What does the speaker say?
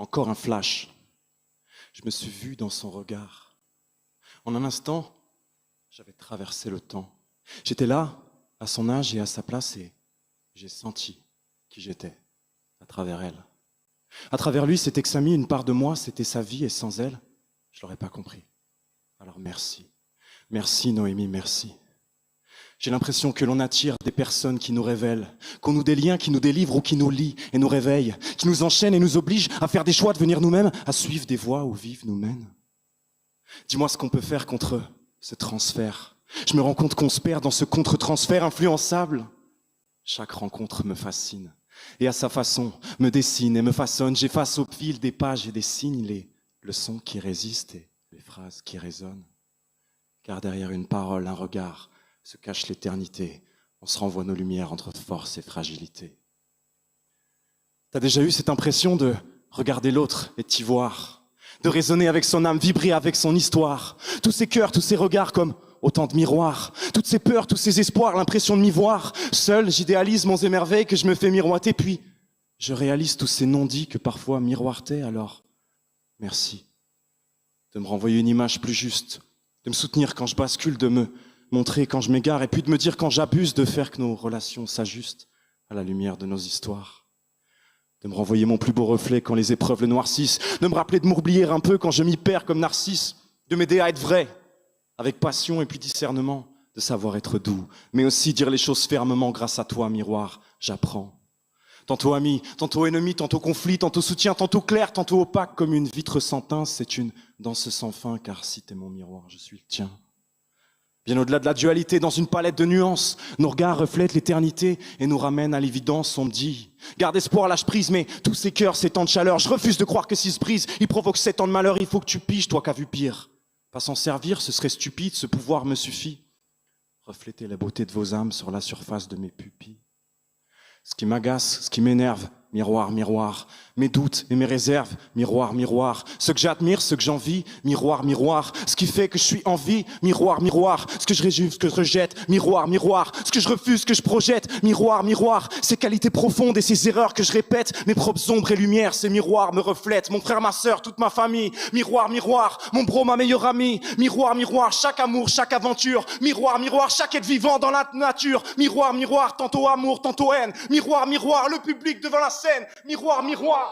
Encore un flash. Je me suis vu dans son regard. En un instant, j'avais traversé le temps. J'étais là, à son âge et à sa place, et j'ai senti qui j'étais, à travers elle. À travers lui, c'était que Samy, une part de moi, c'était sa vie, et sans elle, je l'aurais pas compris. Alors merci. Merci Noémie, merci. J'ai l'impression que l'on attire des personnes qui nous révèlent, qu'on noue des liens qui nous délivrent ou qui nous lient et nous réveillent, qui nous enchaînent et nous obligent à faire des choix, devenir nous-mêmes, à suivre des voies où vivre nous mène. Dis-moi ce qu'on peut faire contre ce transfert. Je me rends compte qu'on se perd dans ce contre-transfert influençable. Chaque rencontre me fascine et à sa façon me dessine et me façonne. J'efface au fil des pages et des signes les leçons qui résistent et les phrases qui résonnent. Car derrière une parole, un regard, se cache l'éternité. On se renvoie nos lumières entre force et fragilité. T'as déjà eu cette impression de regarder l'autre et t'y voir, de résonner avec son âme, vibrer avec son histoire. Tous ces cœurs, tous ces regards comme autant de miroirs. Toutes ces peurs, tous ces espoirs, l'impression de m'y voir. Seul, j'idéalise mon émerveil que je me fais miroiter, puis je réalise tous ces non-dits que parfois miroitaient. Alors, merci de me renvoyer une image plus juste, de me soutenir quand je bascule, de me montrer quand je m'égare, et puis de me dire quand j'abuse, de faire que nos relations s'ajustent à la lumière de nos histoires. De me renvoyer mon plus beau reflet quand les épreuves le noircissent, de me rappeler de m'oublier un peu quand je m'y perds comme Narcisse, de m'aider à être vrai, avec passion et puis discernement, de savoir être doux, mais aussi dire les choses fermement grâce à toi, miroir, j'apprends. Tantôt ami, tantôt ennemi, tantôt conflit, tantôt soutien, tantôt clair, tantôt opaque, comme une vitre sans teint, c'est une danse sans fin, car si t'es mon miroir, je suis le tien. Bien au-delà de la dualité, dans une palette de nuances, nos regards reflètent l'éternité et nous ramènent à l'évidence. On me dit, garde espoir, lâche prise, mais tous ces cœurs, ces temps de chaleur, je refuse de croire que s'ils se brisent, ils provoquent 7 ans de malheur. Il faut que tu piges, toi qui as vu pire. Pas s'en servir, ce serait stupide, ce pouvoir me suffit. Refléter la beauté de vos âmes sur la surface de mes pupilles. Ce qui m'agace, ce qui m'énerve, miroir, miroir. Mes doutes et mes réserves, miroir, miroir. Ce que j'admire, ce que j'envie, miroir, miroir. Ce qui fait que je suis en vie, miroir, miroir. Ce que je réjuve, ce que je rejette, miroir, miroir. Ce que je refuse, ce que je projette, miroir, miroir. Ces qualités profondes et ces erreurs que je répète, mes propres ombres et lumières, ces miroirs me reflètent. Mon frère, ma sœur, toute ma famille, miroir, miroir. Mon bro, ma meilleure amie, miroir, miroir. Chaque amour, chaque aventure, miroir, miroir. Chaque être vivant dans la nature, miroir, miroir. Tantôt amour, tantôt haine, miroir, miroir. Le public devant la scène, miroir, miroir.